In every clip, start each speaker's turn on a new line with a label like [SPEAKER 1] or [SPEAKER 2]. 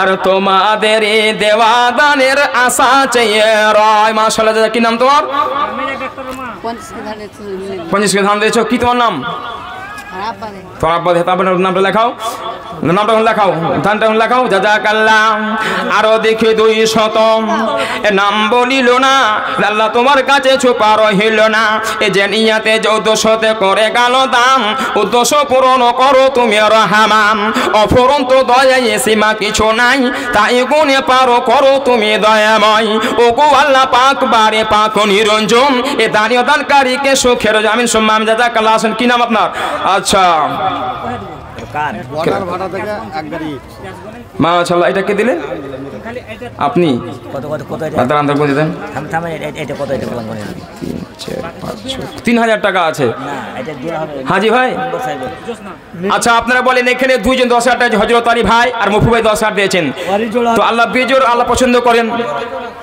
[SPEAKER 1] আর তোমাদের দেওয়া দানের আশা চেয়ে রয়। মাশাআল্লাহ, কি নাম তোমার? 50 কে ধান দিয়েছো, কি তোমার নাম? তোমার আব্বা দে, তারপর নামটা লেখাও, নামটা লেখাও, ধানটা লেখাও। জাযাকাল্লাহ। আরো দেখি 200 এ নাম বলিল না, আল্লাহ তোমার কাছে ছুপা রহিল না। এ যে নিয়াতে 1400 করে গেল দাম, উদ্দেশ্য পূরণ করো তুমি রহমান। অফুরন্ত দয়ায় সীমা কিছু নাই, তাই গুণে পারো করো তুমি দয়াময়। ও গো আল্লাহ পাক বারে পাক নিরঞ্জন, এ দানীয় দানকারীকে সুখের জামিন সুম্মাম। জাযাকাল্লাহ। আসেন, কি নাম আপনার? আচ্ছা, মাশাআল্লাহ। এটা কে দিলেন আপনি? কত কত কত এটা আন্দাজ করে দেন। এটা কত? এটা 3000 টাকা আছে হাজি ভাই। আচ্ছা, আপনারা বলেন এখানে দুইজন 10,000 টাকা, হযরত আলী ভাই আর মুফতি ভাই 10,000 দিয়েছেন। তো আল্লাহ বেজোর আল্লাহ পছন্দ করেন,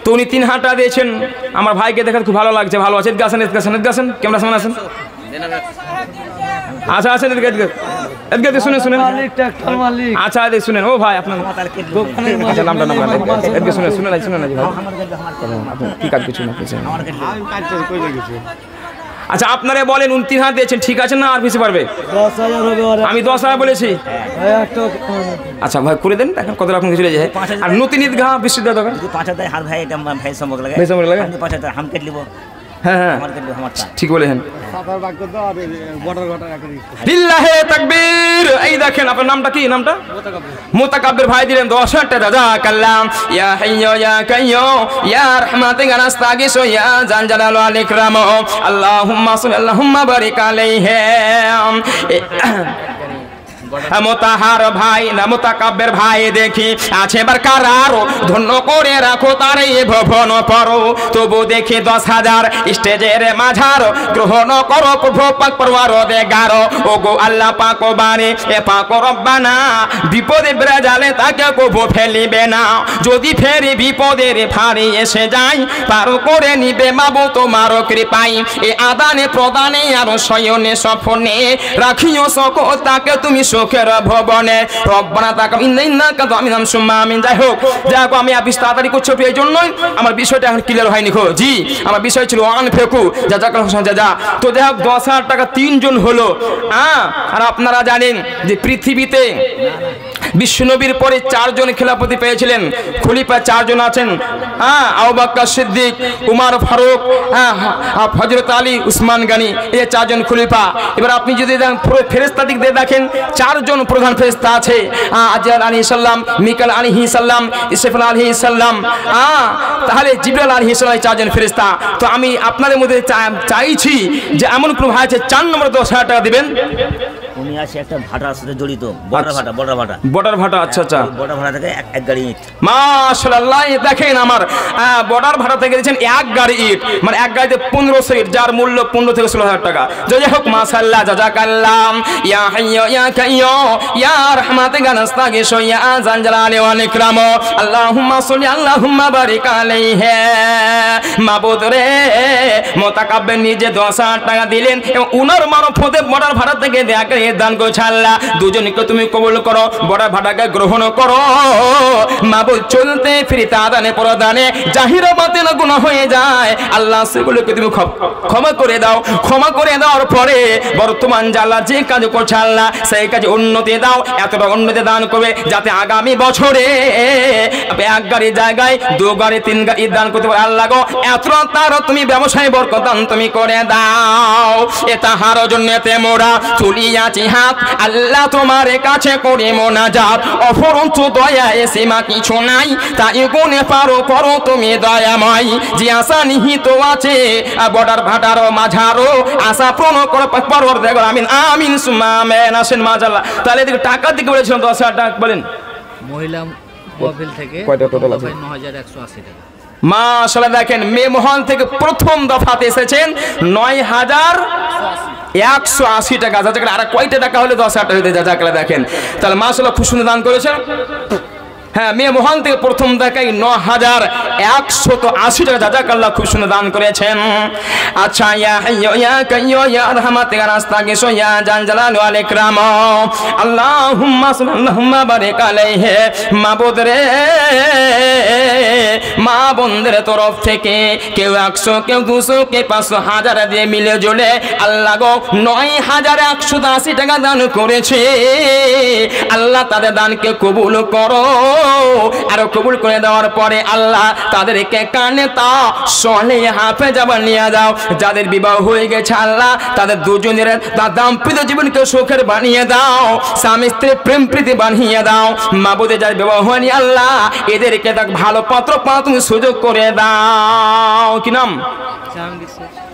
[SPEAKER 1] তো উনি 3000 টাকা দিয়েছেন। আমার ভাইকে দেখে খুব ভালো লাগছে, ভালো আছে। গাছেন গাছেন কেমন সামনে আছেন? আচ্ছা আছেন, এদিকে শুনেন শুনেন। আচ্ছা শুনেন, ও ভাই আপনার আচ্ছা নামটা এদিকে শুনেন শুনেন শুনেন ভাই, আপনি কি কাজ করছেন? আচ্ছা, আপনারা বলেন 29,000 দিয়েছেন, ঠিক আছে না আর বেশি পারবে? 10,000 হবে। আমি 10,000 বলেছি। আচ্ছা ভাই করে দেন, এখন কত রকম কিছু চলে যায়। আর নতুন ঈদগাহ বিশুদ্ধ দরকার
[SPEAKER 2] 5,000 হার ভাই, এটা ভাই সম্পর্ক লাগে,
[SPEAKER 1] ভাই সম্পর্ক লাগে।
[SPEAKER 2] 5,000 হাম কেটে নিব।
[SPEAKER 1] হ্যাঁ হ্যাঁ ঠিক বলেছেন। লিল্লাহে তাকবীর। এই দেখেন আপনার নামটা কি? নামটা মুতাকাব্বির ভাই দিলেন 10,000 টাকা। জাযাকাল্লাহ। ইয়া হাইয়্যু ইয়া কাইয়্যুম ইয়া রাহমাতিকা নাস্তাগীসু ইয়া জাল জালালি ওয়াল ইকরাম। আল্লাহুম্মা সাল্লি আল্লাহুম্মা বারিক আলাইহি। মোতাহার ভাই না মুতাকাব্বির ভাই দেখি আছে এবার কারারো, ধন্য করে রাখো তার এই ভবন পরো। তবু দেখি 10,000 স্টেজের মাঝার, গ্রহণ করো প্রভু পাক পরওয়ারদিগার। ও গো আল্লাহ পাক বারে এ পাক রব্বানা, বিপদে বেজালে তাকে কবু ফেলিবে না। যদি ফেরি বিপদের ফাড়ি এসে যায়, পার করে নিবে মাবু তোমার কৃপায়। এ আদানে প্রদানে আর শয়নে স্বপ্নে রাখিও সকল তাকে তুমি সুখের ভবনে। রব্বানা তাকাম ইন্নাকা তামিনাম সুম্মা আমিন। যাই হোক আমি আপিস তাড়াতাড়ি করছি, এই জন্যই আমার বিষয়টা এখন ক্লিয়ার হয়নি। জি, আমার বিষয় ছিল ওয়ান ফেকু যা। তো যাই হোক 10,000 টাকা 3 জন হলো। আর আপনারা জানেন যে পৃথিবীতে বিশ্বনবীর পরে 4 জন খেলাফতি পেয়েছিলেন, খলিফা 4 জন আছেন। আবু বকর সিদ্দিক, উমর ফারুক, হযরত আলী, উসমান গনি, এই 4 জন খলিফা। এবার আপনি যদি ফেরেশতা দিক দিয়ে দেখেন 4 জন প্রধান ফেরেশতা আছে। আজরাইল আলাইহিস সালাম, মিকাইল আলাইহিস সালাম, ইসরাফিল আলাইহিস সালাম, তাহলে জিবরাইল আলাইহিস সালাম, 4 জন ফেরেশতা। তো আমি আপনাদের মধ্যে চাইছি যে এমন কোন ভাই আছে 4 নম্বরে 10,000 টাকা দিবেন।
[SPEAKER 2] উনি আছে একটা ভাটার সাথে জড়িত, বর্ডার ভাটা। আচ্ছা আচ্ছা, বর্ডার ভাটা থেকে এক গাড়ি ইট।
[SPEAKER 1] মাশাআল্লাহ। দেখেন আমার বর্ডার ভাটা থেকে দিয়েছেন 1 গাড়ি ইট, মানে এক গাড়িতে 1500 ইট, যার মূল্য 15 থেকে 16,000 টাকা। যাই হোক মাশাআল্লাহ। জাযাকাল্লাহ। ইয়া হাইয়্যু ইয়া কাইয়্যুম ইয়া রাহমাতিকা নাস্তাগীসু ইয়া জাল জালালি ওয়াল ইকরাম। আল্লাহুম্মা সাল্লি আল্লাহুম্মা বারিক আলাইহি। মাবুদ রে, মুতাকাব্বির নিজে 10,000 টাকা দিলেন এবং উনার মারফতে বর্ডার ভাটা থেকে দেয়া দান করছে। আল্লাহ দুজনকে তুমি কবুল করো, বড় ভাটাকে গ্রহণ করো। মাবুদ চলতে ফিরতে আদানে প্রদানে জাহির বাতিল গুনাহ হয়ে যায়, আল্লাহ সেগুলোকে তুমি ক্ষমা করে দাও। ক্ষমা করে দেওয়ার পরে বর্তমান জাল্লা যে কাজ করছে আল্লাহ সেই কাজে উন্নতি দাও, এতটা উন্নতি দান করবে যাতে আগামী বছরে 1 গাড়ি জায়গায় 2 গাড়ি 3 গাড়ি দান করতে পারে। আল্লাহ গো এতটা তার তুমি ব্যবসায় বরকত দান তুমি করে দাও। এ তাহার জন্য মোরা তুলিয়াছি হাত, আল্লাহ তোমার কাছে করে মোনাজাত। অফরন্ত দয়া সীমা কিছু নাই, তাই গুণে পারো করো তুমি দয়াময়। যে আশা নিহিত আছে বর্ডার ভাটারও মাঝারও, আশা পূর্ণ করো পরওয়ারদিগার। আমিন আমিন সুম্মা আমিন। আসেন মাশাআল্লাহ। তাহলে এদিকে টাকার দিকে বলেছিলাম 10,000 টাকা বলেন।
[SPEAKER 3] মহিলা মহফিল থেকে
[SPEAKER 1] কয়টা টোটাল আছে?
[SPEAKER 3] 9,180 টাকা।
[SPEAKER 1] মাশাআল্লাহ। দেখেন মেয়ে মহল থেকে প্রথম দফাতে এসেছেন 9,180 টাকা। আর কয়টা টাকা হলে 10,000 টাকা হতে? জাযাকাল্লাহ। দেখেন তাহলে মাশাআল্লাহ খুব সুন্দর দান করেছেন। হ্যাঁ মেয়ে মোহন থেকে প্রথম দেখাই 9180 টাকা জাযাকাল্লাহ খুব সুন্দর দান করেছেন। আচ্ছা ইয়া হাইয়্যু ইয়া কাইয়্যুম ইয়া রহমাতিক রাস্তাগিসু ইয়া জাল জালালি ওয়াল ইকরাম আল্লাহুম্মা সাল্লাল্লাহুম্মা বারিক আলাইহি। মাবুদ রে মা বোনদের তরফ থেকে কেউ 100 কেউ 200 কেউ 500 1000 দিয়ে মিলে জুলে আল্লাহ গো 9180 টাকা দান করেছে। আল্লাহ তাদের দানকে কবুল করো, আর কবুল করে দেওয়ার পরে আল্লাহ তাদেরকে কানে তা সলে হাফেজা বানিয়ে দাও। যাদের বিবাহ হয়ে গেছে আল্লাহ তাদের দুজনের দাম্পত্য জীবনকে সুখের বানিয়ে দাও, স্বামী স্ত্রী প্রেম প্রীতি বানিয়ে দাও। মাবুদে যার বিবাহ হয়নি আল্লাহ এদেরকে দেখ ভালো পাত্র পাওয়া তুমি সুযোগ করে দাও। কি নাম,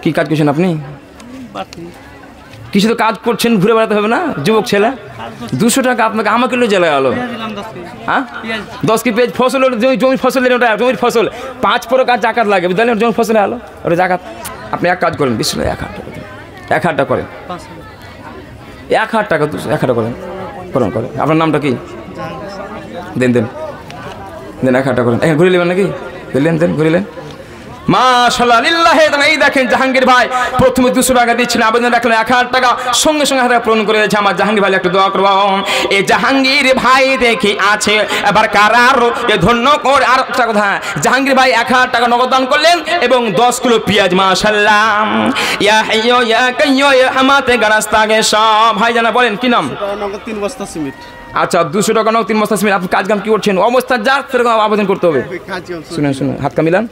[SPEAKER 1] কি কাজ করছেন আপনি? কিছু তো কাজ করছেন, ঘুরে বেড়াতে হবে না যুবক ছেলে। 200 টাকা আপনাকে আমাকে লো জেলায় আলো। হ্যাঁ 10 কি পেজ ফসল জমির ফসল ওটা জমির ফসল 5 প্রকার জাকাত লাগে বুঝলেন, জমির ফসলে আলো ওটা জাকাত। আপনি এক কাজ করেন, বিশ 1000 টাকা করেন, 1000 টাকা 1000 টাকা করেন করেন করেন। আপনার নামটা কি? দেন দেন দেন 1000 টাকা করেন। এখন ঘুরে নেবেন নাকি? দিলেন দেন ঘুরিলেন মাশাআল্লাহ লিল্লাহি। এই দেখেন জাহাঙ্গীর ভাই প্রথমে 200 টাকা দিচ্ছিলেন, আবেদন রাখলেন 1000 টাকা, সঙ্গে সঙ্গে 1000 টাকা পূরণ করে দিয়েছে। আমার জাহাঙ্গীর ভাই একটু দোয়া করব। এই জাহাঙ্গীর ভাই দেখি আছে এবার কারার এ ধন্য করে। আর একটা কথা, জাহাঙ্গীর ভাই 1000 টাকা নগদ দান করলেন এবং 10 কিলো পেঁয়াজ। মাশাআল্লাহ ইয়া হাইয়্যু ইয়া কাইয়্যুম ইয়া রহমাতিক রাস্তাগে সব ভাই জানা বলেন কি নাম?
[SPEAKER 4] নগদ 3 বস্তা সিমেন্ট।
[SPEAKER 1] আচ্ছা 200 টাকা নগদ 3 বস্তা সিমেন্ট। আপনি কাজ কাম কি করছেন? অবস্থা যার সেরকম আবেদন করতে হবে। শুনেন শুনেন হাত কামিলান,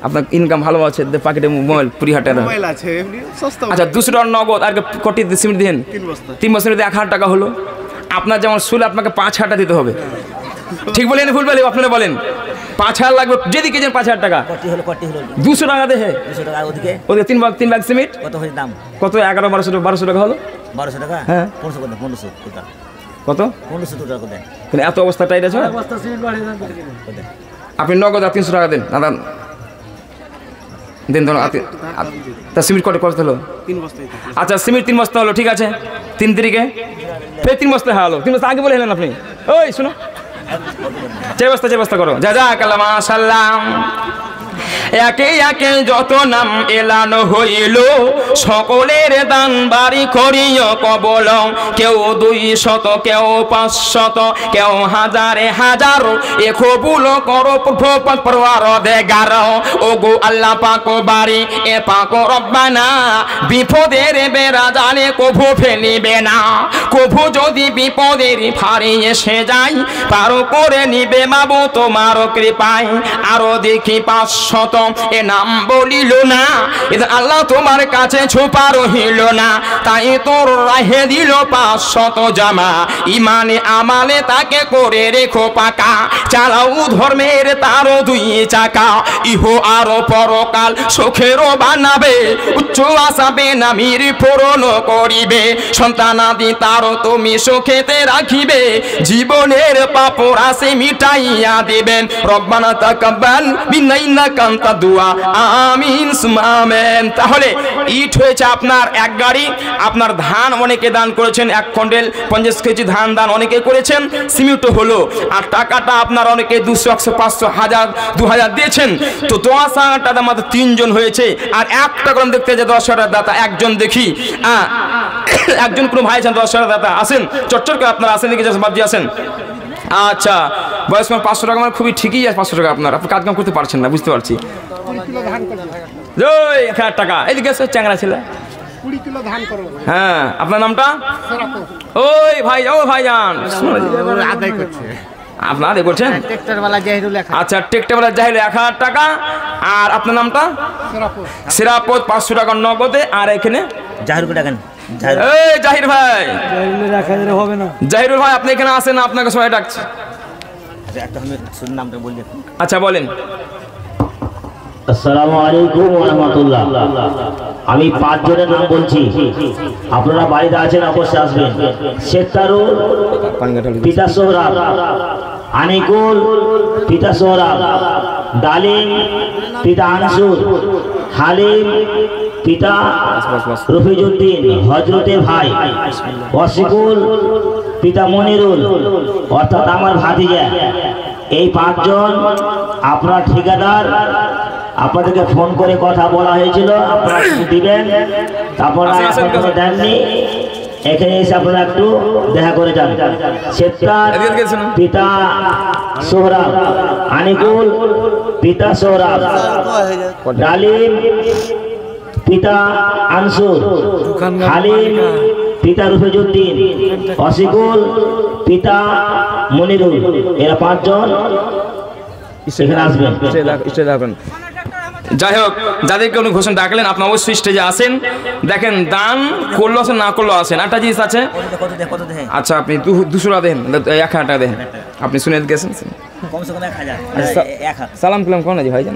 [SPEAKER 1] আপনার ইনকাম ভালো আছে, পকেটে মোবাইল 20 টাকা
[SPEAKER 4] মোবাইল আছে এমনি সস্তা।
[SPEAKER 1] আচ্ছা 200 টাকা নগদ আর কোটি সিমেন্ট দিন 3 বছর 1000 টাকা হলো। আপনার যেমন সুল আপনাকে 5000 টাকা দিতে হবে। ঠিক বলেন ভুল বলে আপনারা বলেন? 5000 লাগবে যদি কেজেন 5000 টাকা।
[SPEAKER 2] কটি হলো
[SPEAKER 1] 200 টাকা দেহে
[SPEAKER 2] 200 টাকা ওদিকে
[SPEAKER 1] ওদিকে 3 ভাগ সিমেন্ট
[SPEAKER 2] কত হয়েছে দাম?
[SPEAKER 1] কত 11-1200 টাকা হলো।
[SPEAKER 2] 1200 টাকা?
[SPEAKER 1] হ্যাঁ
[SPEAKER 2] 1500 টাকা
[SPEAKER 1] কত
[SPEAKER 2] 1500 টাকা দেন।
[SPEAKER 1] কিন্তু এত অবস্থা টাইট আছে। আপনি নগদ 300 টাকা দেন না দেন ধরুন তা সিমেন্ট কত কত হলো?
[SPEAKER 4] 3 বস্তা।
[SPEAKER 1] আচ্ছা সিমেন্ট 3 বস্তা হলো, ঠিক আছে 3 তারিখে ফের 3 বস্তা হলো। 3 বস্তা আগে বলে হেলেন আপনি। ওই শুনো 4 বস্তা করো। জাযাকাল্লাহ মাশাআল্লাহ। একে একে যত নাম এলানো হইল সকলের দান বাড়ি করিও কবল। কেউ 200 কেউ 500 কেউ 1000 এ কবুল করো পরওয়ার দেগার। ও গো আল্লাহ পাক বাড়ি এ পাক রব্বানা বিপদের বেড়া জানে কভু ফেলিবে না। কভু যদি বিপদের ফাড়ি এসে যায় পার করে নিবে মাবু তোমার কৃপায়। আরো দেখি 500 এ নাম বলিল না, আল্লাহ তোমার কাছে ছুপা রহিল না, তাই তোর রাহে দিল 500 জামা। ইমানে আমালে তাকে করে রেখো পাকা, চালাও ধর্মের তারও 2 চাকা। ইহো আরো পরকাল সুখেরও বানাবে, উচ্চ আশা বেনামির পূরণ করিবে। সন্তানাদি তারও তুমি সুখেতে রাখিবে, জীবনের পাপ রাশি মিটাইয়া দিবেন। রব্বানা তাকাব্বাল মিন্না ইন্নাকা আনতা দুআ আমিন সুম্মা আমিন। তাহলে ইট হয়েছে আপনার 1 গাড়ি। আপনার ধান অনেকে দান করেছেন, 1 কুইন্টাল 50 কেজি ধান দান অনেকে করেছেন। সিমেন্টও হলো, আর টাকাটা আপনার অনেকে 200 100 500 1000 2000 দিয়েছেন। তো 10,000 টাকা মাত্র 3 জন হয়েছে। আর একটা করে দেখতে যে 10,000 দাতা একজন দেখি একজন কোনো ভাই আছেন 10,000 দাতা আসেন চটচট করে আপনারা আসেন দেখি বাবজি আসেন। আচ্ছা বয়স 500 টাকা আমার খুবই ঠিকই আছে। 500 টাকা আপনার আপনি কাজ কাম করতে পারছেন না, বুঝতে পারছি। 1000 টাকা এদিকে চ্যাংরা ছেলে
[SPEAKER 4] 20 কিলো ধান করো।
[SPEAKER 1] হ্যাঁ আপনার নামটা? ওই ভাই ও ভাইজান
[SPEAKER 4] আদায় করছে
[SPEAKER 1] আপনার আদায় করছেন?
[SPEAKER 4] ট্রাক্টরওয়ালা জাহিরুল।
[SPEAKER 1] আচ্ছা ট্রাক্টরওয়ালা জাহিরুল 1000 টাকা। আর আপনার নামটা? সিরাপত 500 টাকা নগদে। আর এখানে
[SPEAKER 2] জাহিরুল টাকা
[SPEAKER 1] এই জাহির ভাই হবে না। জাহিরুল ভাই আপনি এখানে আসেন না, আপনাকে সবাই ডাকছে।
[SPEAKER 2] একটা আমি নামটা বলি।
[SPEAKER 1] আচ্ছা বলেন।
[SPEAKER 5] আসসালামু আলাইকুম ওয়া রাহমাতুল্লাহ। আমি 5 জনের নাম বলছি, আপনারা বাড়িতে আছেন অবশ্যই আসবেন। শেখতারুল পিতা সোহরাব, আনিকুল পিতা সোহরাব, ডালিম পিতা আনসুর, হালিম পিতা রফিজউদ্দিন হযরতে ভাই, ওয়াসিকুল পিতা মনিরুল অর্থাৎ আমার ভাতিজা, এই 5 জন আপনার ঠিকাদার, আপনাদেরকে ফোন করে কথা বলা হয়েছিল আপনারা কিছু দিবেন, আপনারা এখনো দেননি। এখানে এসে আপনারা একটু দেখা করে যান। সেপ্তার পিতা সোহরাব, আনিকুল পিতা সোহরাব, ডালিম পিতা আনসুর, হালিম পিতা রুফেজউদ্দিন, অসিকুল পিতা মনিরুল, এরা 5 জন এখানে আসবেন।
[SPEAKER 1] যাই হোক, যাদেরকে উনি ঘোষণা ডাকলেন আপনি অবশ্যই স্টেজে আসেন। দেখেন দান করলো আসেন না করলো আসেন, একটা জিনিস আছে। আচ্ছা আপনি 200 টাকা দেন, 1000 টাকা দেন, আপনি শুনে গেছেন। সালাম কালাম কোন ভাই জান,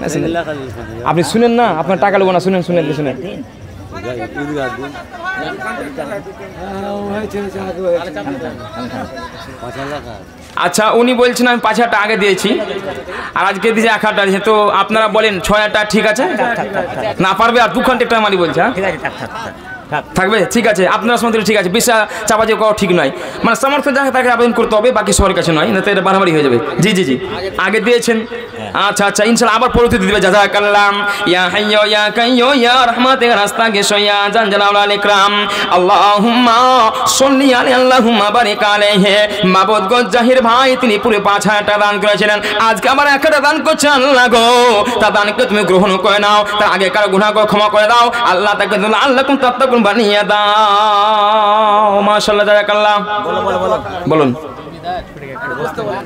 [SPEAKER 1] আপনি শুনেন না, আপনার টাকা নেবো না, শুনেন শুনেন শুনেন। আচ্ছা উনি বলছেন আমি 5000 টাকা আগে দিয়েছি আর আজকে দিয়েছি 1000 টাকা, তো আপনারা বলেন 6000 টাকা ঠিক আছে? না পারবে আর 2 ঘন্টা টাকা মারি বলছে। থাকবে ঠিক আছে, আপনার সময় ঠিক আছে, বিশ্বাস চাপাচি করা ঠিক নয়, মানে সামর্থ্য যাকে তাকে আবেদন করতে হবে, বাকি সবার কাছে নয়, না তো এটা বাড়াবাড়ি হয়ে যাবে। জি জি জি আগে দিয়েছেন। আচ্ছা আচ্ছা ইনশাআল্লাহ আবার পরিস্থিতি দিবে। জাযাকাল্লাম ইয়া হাইয়্যু ইয়া কাইয়্যু ইয়া রাহমাতিক রাস্তাগিসু ইয়া জালাল ওয়াল ইকরাম আল্লাহুম্মা সাল্লি আলাইহি আল্লাহুম্মা বারিক আলাইহি। মাবুদ গো জাহির ভাই তিনি পুরো 5000 টাকা দান করেছিলেন, আজকে আবার 1 টাকা দান করছে। আল্লাহ গো তা দানকে তুমি গ্রহণ করে নাও, তার আগেকার গুনাহকে ক্ষমা করে দাও আল্লাহ, তাকে আল্লাহকুম তাত্তাকুন বানিয়ে দাও। মাশাআল্লাহ জাযাকাল্লাহ। বলুন।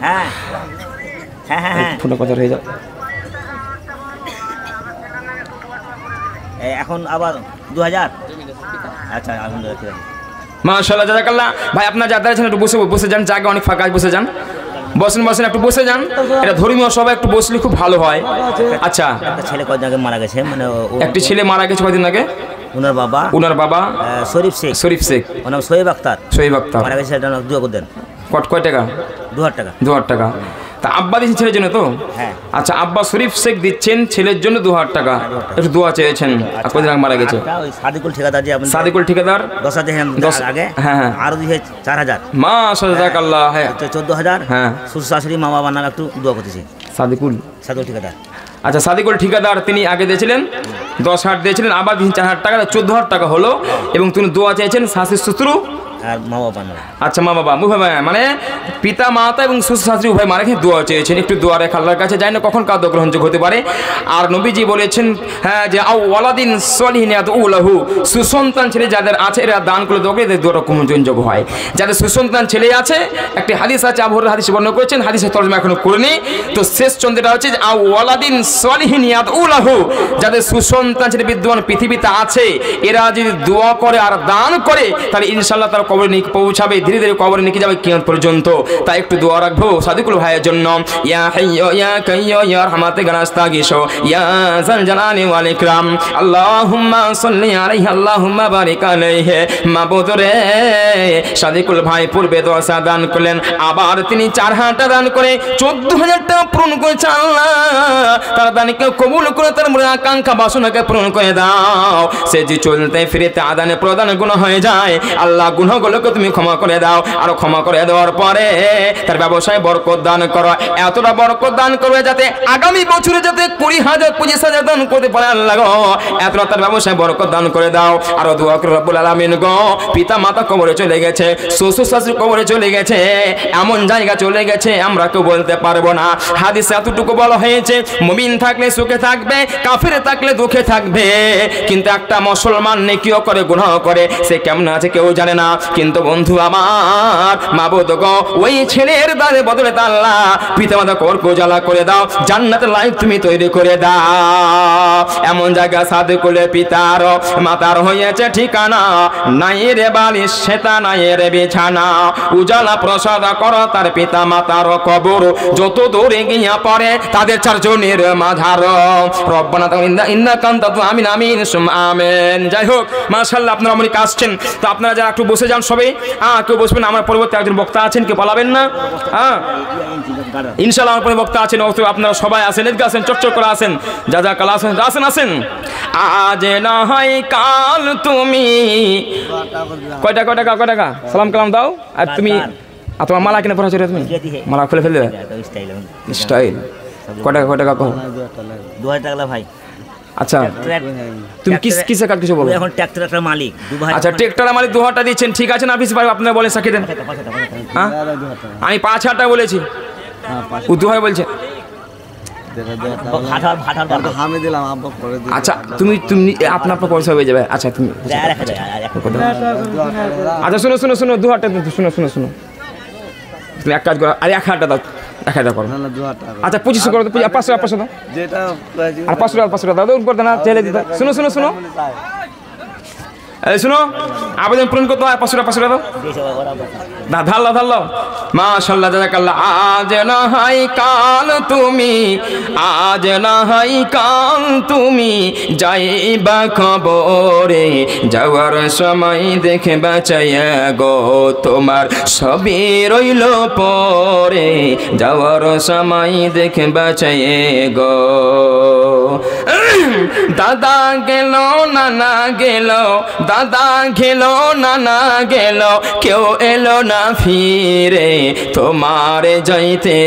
[SPEAKER 2] হ্যাঁ হ্যাঁ হ্যাঁ
[SPEAKER 1] ফোনে কথা হয়ে যাও।
[SPEAKER 2] এখন আবার 2000। আচ্ছা আলহামদুলিল্লাহ ঠিক আছে।
[SPEAKER 1] মাশাআল্লাহ জাযাকাল্লাহ। ভাই আপনার যারা আছেন একটু বসে যান, জায়গা অনেক ফাঁকা, বসে যান, বসেন বসেন একটু বসে যান। এটা ধর্মীয় সবাই একটু বসলে খুব ভালো হয়। আচ্ছা
[SPEAKER 2] একটা ছেলে কয়দিন আগে মারা গেছে, মানে
[SPEAKER 1] একটি ছেলে মারা গেছে কয়দিন আগে।
[SPEAKER 2] ওনার বাবা শরীফ শেখ, ওনার সোহেব আক্তার মারা গেছে। এটা দোয়া করে দেন।
[SPEAKER 1] কয় টাকা? 2000 টাকা। তা আব্বা দিচ্ছেন ছেলের জন্য তো?
[SPEAKER 2] হ্যাঁ।
[SPEAKER 1] আচ্ছা আব্বা শরীফ শেখ দিচ্ছেন ছেলের জন্য 2000 টাকা, একটু দোয়া চেয়েছেন। কদিন আগে মারা গেছে
[SPEAKER 2] সাদিকুল ঠিকাদার, যে আপনি
[SPEAKER 1] সাদিকুল ঠিকাদার
[SPEAKER 2] 10,000 আগে। হ্যাঁ আরো দিয়ে 4000।
[SPEAKER 1] মাশাআল্লাহ জাযাকাল্লাহ। হ্যাঁ
[SPEAKER 2] 14,000। হ্যাঁ শ্বশুর শাশুড়ি মা বাবা নামে একটু দোয়া করতেছি।
[SPEAKER 1] সাদিকুল
[SPEAKER 2] ঠিকাদার।
[SPEAKER 1] আচ্ছা সাদিকুল ঠিকাদার তিনি আগে দিয়েছিলেন 10,000 দিয়েছিলেন, আবার দিয়েছেন 4000 টাকা, 14,000 টাকা হলো। এবং তিনি দোয়া চেয়েছেন শাশুড়ি শ্বশুর
[SPEAKER 2] আর মা বাবা।
[SPEAKER 1] আচ্ছা মা বাবা উভয়, মানে পিতা মাতা এবং শ্বশুর শাশুড়ি উভয় মারা খেয়ে দোয়া চেয়েছেন। একটু দোয়া রেখে আল্লাহর কাছে, জানি না কখন কাদ গ্রহণযোগ্য হতে পারে। আর নবীজি বলেছেন হ্যাঁ যে আও ওয়ালাদিন সলিহিন ইয়াদউ লাহু, সুসন্তান ছেলে যাদের আছে এরা দান করে দোয়া করে দোয়াটা গ্রহণযোগ্য হয়। যাদের সুসন্তান ছেলে আছে, একটি হাদিস আছে, আবু হুরায়রা হাদিস বর্ণনা করেছেন, হাদিসের তরজমা এখনো করিনি, তো শেষ চন্দ্রটা হচ্ছে যে আও ওয়ালাদিন সলিহিন ইয়াদউ লাহু, যাদের সুসন্তান ছেলে বিদ্যমান পৃথিবীতে আছে এরা যদি দোয়া করে আর দান করে তাহলে ইনশাআল্লাহ তার কবরে নিয়ে পৌঁছাবে, ধীরে ধীরে কবরে নিয়ে যাবে কিয়ামত পর্যন্ত। তাই একটু দোয়া রাখবো সাদিকুল ভাইয়ের জন্য। ইয়া হাইয়্যু ইয়া কাইয়্যু ইয়া রাহমাতিক রাস্তাগিসু ইয়া জালালি ওয়াল ইকরাম আল্লাহুম্মা সাল্লি আলাইহি আল্লাহুম্মা বারিক আলাইহি। মাবুদ রে সাদিকুল ভাই পূর্বে 10,000 দান করলেন, আবার তিনি 4000 টাকা দান করে 14,000 টাকা পূরণ করেছে। আল্লাহ তার দানকে কবুল করে তার মনের আকাঙ্ক্ষা বাসনাকে পূরণ করে দাও। সে যে চলতে ফিরতে আদানে প্রদানে গুনাহ হয়ে যায়, আল্লাহ গুনাহগুলোকে তুমি ক্ষমা করে দাও। আর ক্ষমা করে দেওয়ার পরে তার ব্যবসায় বরকত দান করো, এতটা বরকত দান করবে যাতে আগামী বছরে যাতে 20,000 25,000 দান করতে পারে। আল্লাহ গো এতটা তার ব্যবসায় বরকত দান করে দাও। আর দোয়া করে রব্বুল আলামিন গো পিতা মাতা কবরে চলে গেছে, শ্বশুর শাশুড়ি কবরে চলে গেছে, এমন জায়গা চলে গেছে আমরা কেউ বলতে পারবো না। হাদিসে এতটুকু বলা হয়েছে মুমিন থাকলে সুখে থাকবে, কাফির থাকলে দুঃখে থাকবে। কিন্তু একটা মুসলমান নেকিও করে গুনাহ করে, সে কেমন আছে কেউ জানে না। কিন্তু বন্ধু আমার মাবুদ গো ওই ছেলের দারে বদলে আল্লাহ পিতা মাতা কবর গোজালা করে দাও, জান্নাতের লাইফ তুমি তৈরি করে দাও। এমন জায়গা সাদিকুল পিতার মাতার হয়েছে ঠিকানা, নাই রে বালিশ সেতা নাই রে বিছানা। উজালা প্রসাদ কর তার পিতা মাতার কবর, যত দূরে গিয়া পড়ে তাদের 4 জনের মাঝার। রব্বানা ইন্নাকা আনতা আমিন আমিন সুম্মা আমিন। যাই হোক মাশাআল্লাহ আপনারা অনেক আসছেন, তো আপনারা যারা একটু বসে যান সবাই। কেউ বসবেন, আমার পরবর্তী একজন বক্তা আছেন, কেউ পালাবেন না। ইনশাআল্লাহ আমার পরে বক্তা আছেন, আপনারা সবাই আসেন, এদিকে আসেন, চটচট করে আসেন, যা যা কাল আসেন আসেন আসেন। আজ না হয় কাল তুমি কয় টাকা সালাম কালাম দাও। আর তুমি আর তোমার মালা কিনে পড়া তুমি
[SPEAKER 2] देती है
[SPEAKER 1] মালা খুলে ফেলে দেবে
[SPEAKER 2] तो स्टाइल
[SPEAKER 1] স্টাইল কয় টাকা কো
[SPEAKER 2] 2000 টাকা ভাই
[SPEAKER 1] আচ্ছা তুমি কিসে কাট কিছু বলো
[SPEAKER 2] এখন ট্রাক্টর একটা মালিক 2000
[SPEAKER 1] আচ্ছা ট্রাক্টর মালিক 2000 টাকা দিচ্ছেন ঠিক আছে না আপনি ভাই আপনারা বলে সাক্ষী দেন হ্যাঁ আমি 5000 টাকা বলেছি ও 2000 বলছে
[SPEAKER 2] ভাটার ভাটার
[SPEAKER 4] আমি দিলাম আব্বা পরে দিলাম
[SPEAKER 1] আচ্ছা তুমি আপনার পয়সা হয়ে যাবে আচ্ছা তুমি আচ্ছা শোনো শোনো শোনো 2000 টাকা শোনো শোনো শোনো তুমি এক কাজ করো আর 1000 টাকা দাও 1000 টাকা করো
[SPEAKER 4] না 2000 টাকা
[SPEAKER 1] আচ্ছা 2500 করো 500 দাও
[SPEAKER 4] যেটা
[SPEAKER 1] আর 500 দাও দাও করে না চাইলে দিতে শোনো শোনো শোনো এই শোনো আবেদন পূরণ করতে হয় 500 দাও ধাল্লা ধাল্লা মাশাআল্লাহ জাযাকাল্লাহ আজ না হয় কাল তুমি আজ না হয় কাল তুমি যাইবা খবরে যাওয়ার সময় দেখে বাঁচাইয়া গো তোমার সবই রইল পরে যাওয়ার সময় দেখে বাঁচাইয়ে গো দাদা গেল নানা গেল দাদা গেল নানা গেল কেউ এলো না ফিরে তোমার যাইতে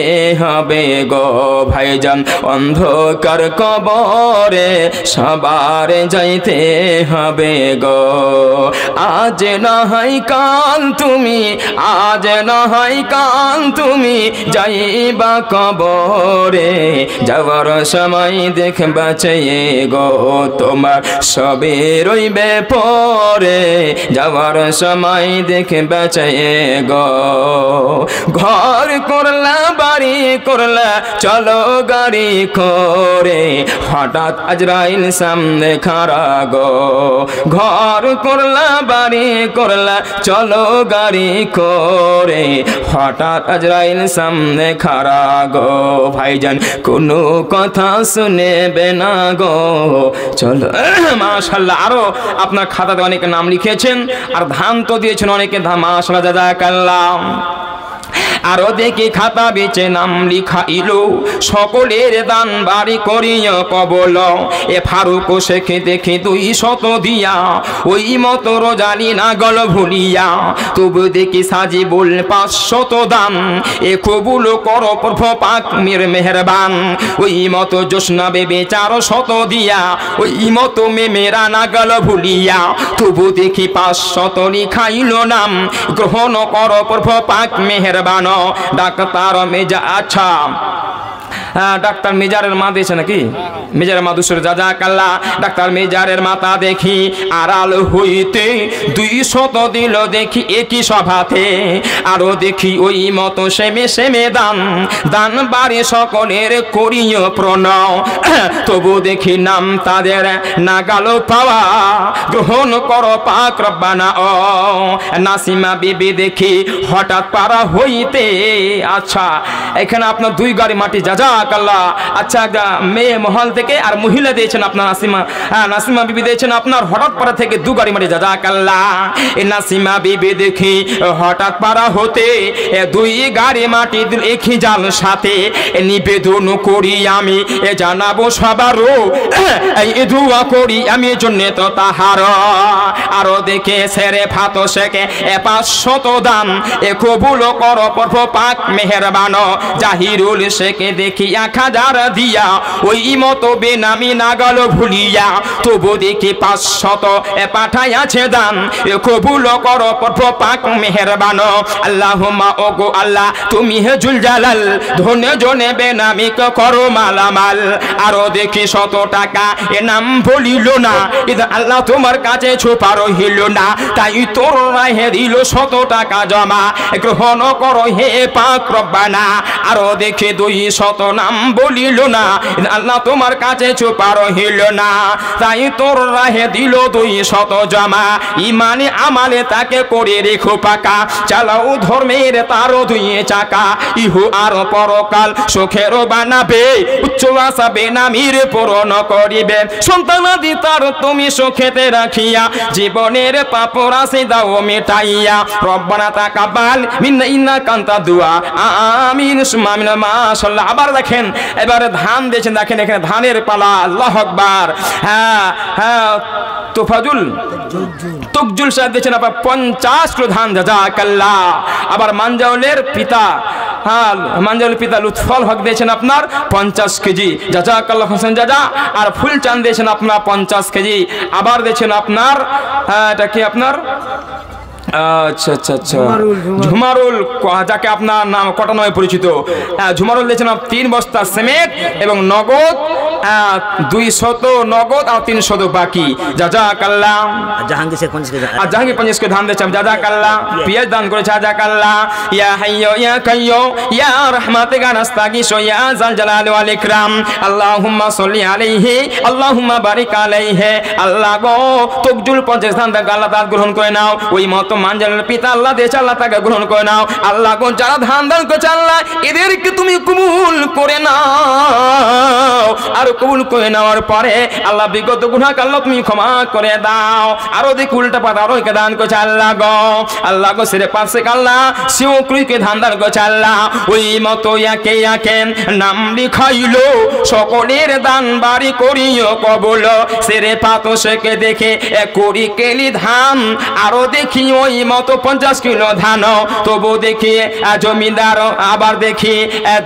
[SPEAKER 1] হবে গো ভাইজান অন্ধকার কবরে সবার যাইতে হবে গো আজ না হয় কাল তুমি আজ না হয় কাল তুমি যাইবা কবরে যাওয়ার সময় দেখে বাঁচাইয়ে গো তোমার সবে রইবে পরে যাওয়ার সময় দেখে বাঁচাইয়ে গো ঘর করলা বাড়ি করলা চলো গাড়ি করে হঠাৎ আজরাইল সামনে খাড়া গো ঘর করলা বাড়ি করলা চলো গাড়ি করে হঠাৎ আজরাইল সামনে খাড়া গো ভাইজান কোনো কথা শুনেবে না গো চলো মাশাআল্লাহ আরো আপনার খাতাতে অনেকে নাম লিখেছেন আর ধান তো দিয়েছেন অনেকে মাশাআল্লাহ জাযাকাল্লাহ আরো দেখি খাতা বেচে নাম লিখাইলো সকলের দান বাড়ি করিয়া কবল এ ফারুক শেখে দেখে 200 দিয়া ওই মতো রোজালি না গল ভুলিয়া তবু দেখি সাজি বল 500 দান এ কবুল করো প্রভু পাক মের মেহেরবান ওই মতো জোসনা বেবে 400 দিয়া ওই মতো মেমেরা না গল ভুলিয়া তবু দেখি 500 লিখাইলো নাম গ্রহণ করো প্রভু পাক মেহেরবান ডাক্তার মেজা আচ্ছা ডাক্তার মেজারের মা দিয়েছে নাকি মেজারের মা দুশোর জাযাকাল্লাহ ডাক্তার মেজারের মাতা দেখি আড়াল হইতে 200 দিল দেখি একই সভাতে আরো দেখি ওই মতো সেমে সেমে দান দান বাড়ি সকলের করিও প্রণাম তবু দেখি নাম তাদের নাগাল পাওয়া গ্রহণ করো পাক রব্বানা ও নাসিমা বিবি দেখি হঠাৎ পারা হইতে আচ্ছা এখানে আপনার 2 গাড়ি মাটি জাযাকাল্লাহ আচ্ছা মেয়ে মহল থেকে আর মহিলা দিয়েছেন আপনার নাসিমা বিবি দিয়েছেন আপনার হঠাৎ পারা থেকে 2 গাড়ি মাটি জাযাকাল্লাহ এই নাসিমা বিবি দেখি হঠাৎ পারা হতে 2 গাড়ি মাটি একই জাল সাথে নিবেদন করি আমি জানাবো সবারও এই দোয়া করি আমি জন্য তো তাহার আরো দেখে সেরে ফাতো শেখে 500 দান এ কবুল করো প্রভু পাক মেহেরবান জাহিরুল শেখে দেখি 1000 দিয়া ওই মতো বেনামি নাগাল ভুলিয়া তবু দেখি 500 পাঠাইয়াছে দান এ কবুল করো প্রভু পাক মেহেরবান আল্লাহুম্মা ওগো আল্লাহ তুমি হে জুল জালাল ধনে জনে বেনামি করো মালামাল আরো দেখি 100 টাকা এ নাম বলিল না ইদ আল্লাহ তোমার কাছে ছুপা রহিল না তাই তোর রাহে দিল 100 টাকা জমা গ্রহণ করো হে পাক রব্বানা আরো দেখি 200 নাম বলিল না আল্লাহ তোমার কাছে ছুপা রহিল না তাই তোর রাহে দিল 200 জমা ইমানে আমালে তাকে করে রেখো পাকা চালাও ধর্মের তারও 2 চাকা ইহু আর পরকাল সুখের বানাবে উচ্চ আশা বেনামির পূরণ করিবে সন্তানাদি তার তুমি সুখেতে রাখিয়া জীবনের পাপ রাশি দাও মেটাইয়া রব্বানা তাকাব্বাল মিন্না ইন্নাকা আনতা দুআ আমিন সুম্মা আমিন মাশাআল্লাহ আবার দেখেন এবারে ধান দিয়েছেন দেখেন এখানে ধানের পালা আল্লাহু আকবার হ্যাঁ হ্যাঁ তোফাজুল তুকজুল সাহেব দিয়েছেন আপনার 50 কিলো ধান, জাযাকাল্লাহ। আবার মানজাউলের পিতা, হ্যাঁ মানজাউলের পিতা লুৎফল হক দিয়েছেন আপনার 50 কেজি, জাযাকাল্লাহ হোসেন জাজা। আর ফুলচাঁদ দিয়েছেন আপনার 50 কেজি। আবার দিয়েছেন আপনার এটা কি আপনার আচ্ছা আচ্ছা আচ্ছা ঝুমারুল, যাকে আপনার নাম কটা নয় পরিচিত, ঝুমারুল দিয়েছেন 3 বস্তা সিমেন্ট এবং নগদ 200 নগদ আর 300 বাকি, জাযাকাল্লাহ।
[SPEAKER 2] জাহাঙ্গীর শেখ 50 কেজি,
[SPEAKER 1] আর জাহাঙ্গীর 50 কে ধান দিয়েছেন, জাযাকাল্লাহ। পিয়াজ দান করেছে, জাযাকাল্লাহ। ইয়া হাইয়্যু ইয়া কাইয়্যুম ইয়া রাহমাতিকা নাস্তাগীসু ইয়া যাল জালালি ওয়াল ইকরাম, আল্লাহুম্মা সাল্লি আলাইহি আল্লাহুম্মা বারিক আলাইহি। আল্লাহ গো তুকজুল 50 ধান থেকে আল্লাহ তাআলা গ্রহণ করে নাও। ওই মত মানজালের পিতা আল্লাহ দিয়েছে, আল্লাহ তাকে গ্রহণ করে নাও। আল্লাহ গো যারা ধান দান করেছে আল্লাহ এদেরকে তুমি কবুল করে নাও। আর কবুল করে নেওয়ার পরে আল্লাহ বিগত গুনাহকে আল্লাহ তুমি ক্ষমা করে দাও। আরো দেখি উল্টা পাতা আরো কে দান করেছে আল্লাহ গো সেরে পাশে আল্লাহ শিওকুইকে ধান দান করেছে আল্লাহ। ওই মতো একে একে নাম লিখাইলো, সকলের দান বাড়ি করিও কবুল। সেরে পাতো সেকে দেখে করি কেলি ধান, আরো দেখি ওই মতো 50 কিলো ধান। তবু দেখি জমিদার আবার দেখি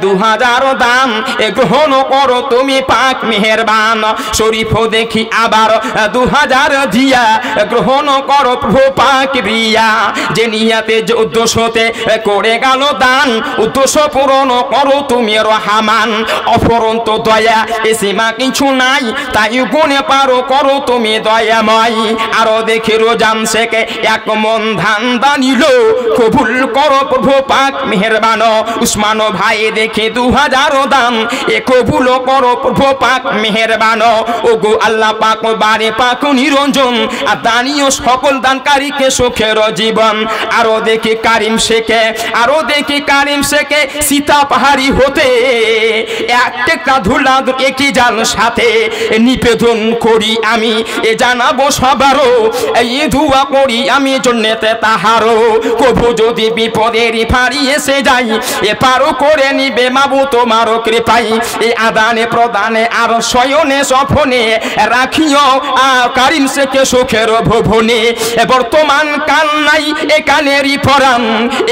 [SPEAKER 1] 2000 দান গ্রহণ করো তুমি পাক মেহেরবান। শরীফও দেখি আবার 2000 দিয়া গ্রহণ করো প্রভু পাক রিয়া। যে নিয়াতে উদ্দেশ্যতে করে গেল দান, উদ্দেশ্য পূরণ করো তুমি রহমান। অফরন্ত দয়া এ সীমা কিছু নাই, তাই গুণে পারো করো তুমি দয়াময়। আরো দেখি রোজান শেখে 1 মন ধান দানিল, কবুল করো প্রভু পাক মেহেরবান। উসমান ভাই দেখে 2000 দান কবুল করো প্রভু পাক মেহেরবান। ও গো আল্লাহ পাক বারে পাক নিরঞ্জন, আর দানিও সকল দানকারীকে সুখের জীবন। আরো দেখি কারিম শেখে, আরো দেখি কারিম শেখে সীতা পাহাড়ি হতে একটা ধুলা একই জাল সাথে নিবেদন করি আমি এ জানাবো সবারও, এই ধুয়া করি আমি জন্নেতে তাহারও। কবু যদি বিপদের ফাড়ি এসে যাই এ পারো করে নিবে মাবু তোমারও কৃপাই। এই আদানে প্রদানে আর শয়নে সফনে রাখিও কারিম শেখে সুখের ভুবনে। বর্তমান কাল নাই এ কানেরই ফরান,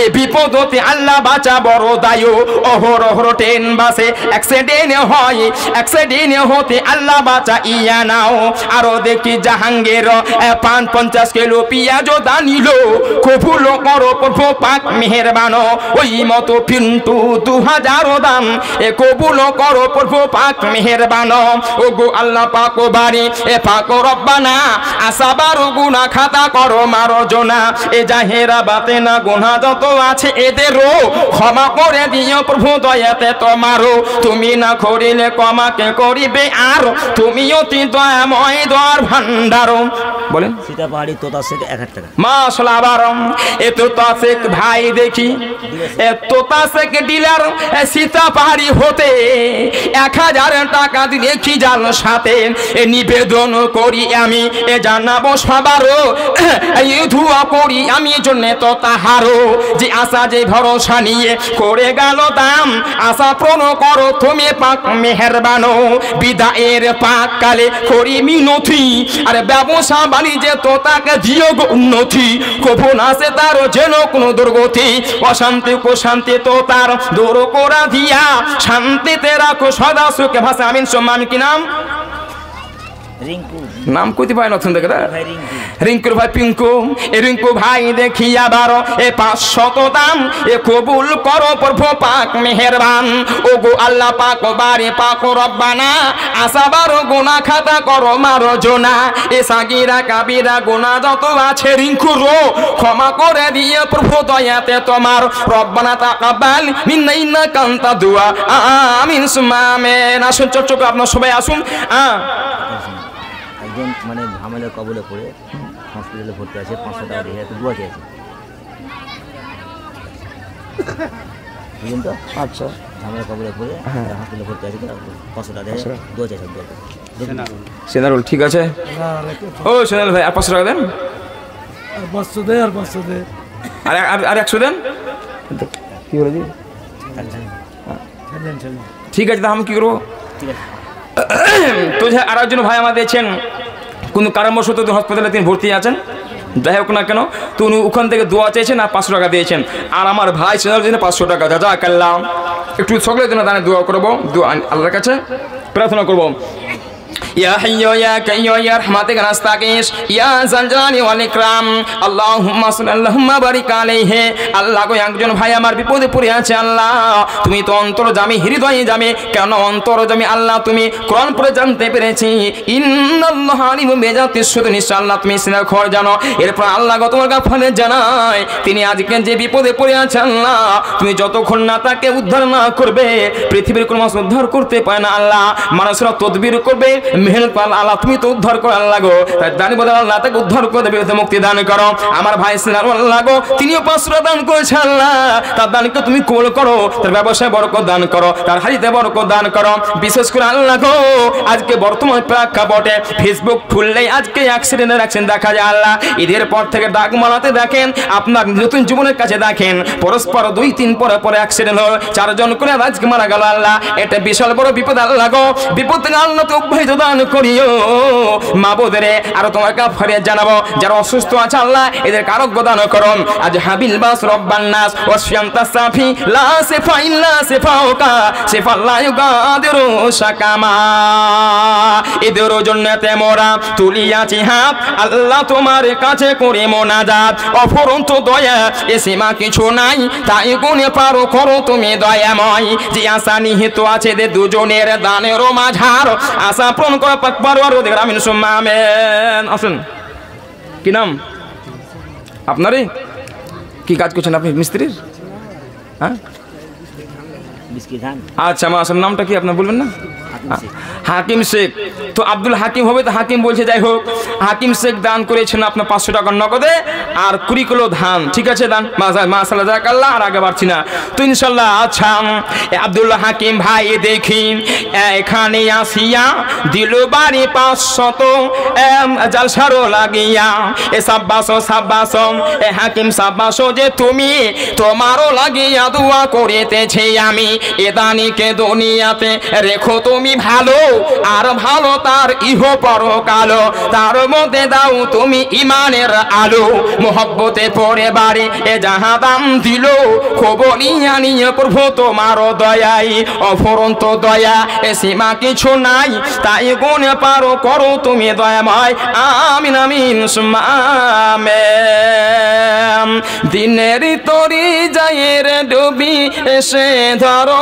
[SPEAKER 1] এ বিপদতে আল্লাহ বাঁচা বড় দায়। অহরহ ট্রেন বাসে অ্যাক্সিডেন্ট হয়, অ্যাক্সিডেন্ট হতে আল্লাহ বাঁচা ইয়া নাও। আরো দেখি জাহাঙ্গীর 50 কিলো পিয়াজ দানিল, কবুল করো প্রভু পাক মেহেরবান। ওই মতো পিন্টু 2000 দান কবুল করো প্রভু পাক মেহেরবান। ও গো আল্লাহ পাক বাড়ি পাক রব্বানা, আসাবার গুনাহ খাতা করো মারজনা। এ জাহেরা বাতেনা গুনাহ যত আছে এদেরও ক্ষমা করে দিও প্রভু দয়াতে তোমারও। তুমি না করিলে ক্ষমাকে করিবে আর, তুমি অতি দয়াময় দয়ার ভান্ডার। বলেন
[SPEAKER 2] সীতা পাহাড়ি তোতা শেখ 1000 টাকা।
[SPEAKER 1] মাশাআল্লাহ। আবার এ তোতা শেখ ভাই দেখি এ তোতা শেখ ডিলার সীতা পাহাড়ি হতে 1000 টাকা দিলে কি জাল সাথে নিবেদন করি আমি এ জানাবো সবারও, এই ধুয়া করি আমি জন্য তো তাহারও। যে আশা যে ভরসা নিয়ে করে গেল দাম, আশা পূর্ণ করো তুমি পাক মেহেরবান। বিদায়ের পাক কালে করি মিনতি, আর ব্যবসা বাণিজ্যে তো তাকে দিও উন্নতি। কবু নাসে তার যেন কোনো দুর্গতি, অশান্তি কুশান্তি তো তার দূর করা দিয়া, শান্তিতে রাখো সদা সুখে ভাষা আমিন সোম্মা। আমি কি নাম
[SPEAKER 2] রিঙ্কু,
[SPEAKER 1] নাম কইতে পাই নতুন দেখে
[SPEAKER 2] ভাই রিঙ্কু,
[SPEAKER 1] রিঙ্কুর ভাই পিঙ্কু। এ রিঙ্কু ভাই দেখি আবার 500 দাম কবুল করো প্রভু পাক মেহেরবান। ও গো আল্লাহ পাক বারে পাক রব্বানা, আসাবার গুনাহ খাতা করো মারজনা। এ সাগিরা কাবিরা গুনাহ যত আছে রিঙ্কুরও ক্ষমা করে দিয়ে প্রভু দয়াতে তোমার। রব্বানা তাকাব্বাল মিন্না ইন্নাকা আনতা দুআ আমিন সুম্মা আমিন। আসুন চোখ আপনার সবাই আসুন।
[SPEAKER 2] একজন মানে ঝামেলার কবলে পড়ে হসপিটালে ভর্তি আছে, 500 টাকা দিয়ে একটা দোয়া চেয়েছে, বুঝলেন তো?
[SPEAKER 1] আচ্ছা
[SPEAKER 2] ঝামেলার কবলে পড়ে হসপিটালে ভর্তি আছে, 500 টাকা দিয়ে দোয়া চেয়েছে।
[SPEAKER 1] সেনারুল ঠিক আছে। ও সেনারুল ভাই আর 500 টাকা দেন,
[SPEAKER 4] 500 দে আর 500 দে
[SPEAKER 1] আর 100 দেন। কি বলে জি? ঠিক আছে, তা আমি কি করবো?
[SPEAKER 2] ঠিক আছে।
[SPEAKER 1] তো আর একজন ভাই আমাদের দিয়েছেন কোনো কারণবশত হাসপাতালে তিনি ভর্তি আছেন, যাই হোক না কেন, তো উনি ওখান থেকে দোয়া চেয়েছেন আর 500 টাকা দিয়েছেন। আর আমার ভাই ছেলের জন্য 500 টাকা যা কাল্লাম। একটু সকলের জন্য দানে দোয়া করবো, দোয়া আল্লাহর কাছে প্রার্থনা করবো। يا حي يا قيوم يا رحمتك نستغيث يا ذا الجلال والإكرام اللهم صل اللهم بارك عليه। আল্লাহ গো, একজন ভাই আমার বিপদে পড়ে আছে আল্লাহ, তুমি তো অন্তর্যামী, হৃদয়ে যাবে কেন অন্তর্যামী আল্লাহ, তুমি কোরআন পড়ে জানতে পেরেছি ইন্নাল্লাহা আলিমুম বিযাতিস সুদূর, ইনশাআল্লাহ তুমি সিনার খবর জানো। এরপর আল্লাহ গো তোমার কাছে জানাই, তিনি আজকে যে বিপদে পড়ে আছে আল্লাহ, তুমি যতক্ষণ না তাকে উদ্ধার না করবে পৃথিবীর কোনো মানুষ উদ্ধার করতে পারে না আল্লাহ। মানুষরা তদবির করবে, মেহনত আল্লাহ তুমি তো উদ্ধার করো আল্লাহ গো, তাই দানি বদল আল্লাহ তাকে উদ্ধার করে দেবে, মুক্তি দান করো। আমার ভাই সিনার আল্লাহ গো, তিনিও 500 দান করেছে আল্লাহ, তার দানকে তুমি কবুল করো, তার ব্যবসায় বরকত দান করো, তার হাজিতে বরকত দান করো। বিশেষ করে আল্লাহ গো, আজকে বর্তমান প্রেক্ষাপটে ফেসবুক খুললেই আজকে অ্যাক্সিডেন্টের অ্যাকশন দেখা যায় আল্লাহ। ঈদের পর থেকে ডাক মারাতে দেখেন, আপনার নতুন জীবনের কাছে দেখেন পরস্পর 2-3 পরে পরে অ্যাক্সিডেন্ট হল, 4 জন করে আজকে মারা গেল আল্লাহ। এটা বিশাল বড় বিপদ আল্লাহ গো, বিপদ থেকে আল্লাহ তো অব্যাহত দান করিও মাবুদরে। আর তোমাকে ফরিয়াদ জানাবো, যারা অসুস্থ আছে আল্লাহ এদের আরোগ্য দান করো। আজ হাবিল বাস রব্বান নাস ওয়াশফিয়ান্তা সাফি লা সিফা ইল্লা সিফাউকা সিফা লা ইউগাদিরু সাকামা। এদের জন্নতে মোরা তুলিয়াছি হাত আল্লাহ তোমার কাছে করে মোনাজাত, অফুরন্ত দয়া এ সীমা কিছু নাই, তাই গুণে পারো করো তুমি দয়াময়। যে আশা নিহিত আছে যে দুজনের দানেরও মাঝার, আশা পূরণ করা পাক পারওয়ার ওদের আমিন সুম্মা আমিন। আসুন, কি নাম আপনারই? কি কাজ করছেন আপনি? মিস্ত্রির? হ্যাঁ, আচ্ছা মাশাআল্লাহ। নামটা কি আপনার বলবেন না? হাকিম শেখ। তো আব্দুল হাকিম হবে তো হাকিম বলছে, যাই হোক হাকিম শেখ দান করেছেন আপনার 500 টাকা নগদে আর 20 কিলো ধান, ঠিক আছে দান মাশাআল্লাহ জাযাকাল্লাহ। আর আগে বাড়ছি না তো ইনশাআল্লাহ। আচ্ছা আব্দুল হাকিম ভাই দেখি এখানে আসিয়া দিল বাড়ি 500 জালসারো লাগিয়া, এ সাব্বাস এ হাকিম সাব্বাস যে তুমি তোমারও লাগিয়া দোয়া করিতেছি আমি, এ দানিকে দুনিয়াতে রেখো তুমি ভালো, আর ভালো তার ইহ পরকালো, তার মধ্যে দাও তুমি ইমানের আলো, মোহব্বতে পড়ে বাড়ি এ যাহা দাম দিল, খবরিয়া নিয়ে প্রভু তোমার দয়াই, অফুরন্ত দয়া এ সীমা কিছু নাই, তাই গুণে পারো করো তুমি দয়াময়। আমিন আমিন সুম্মা আমিন। দিনের তরি যায় রে ডুবি এসে ধরো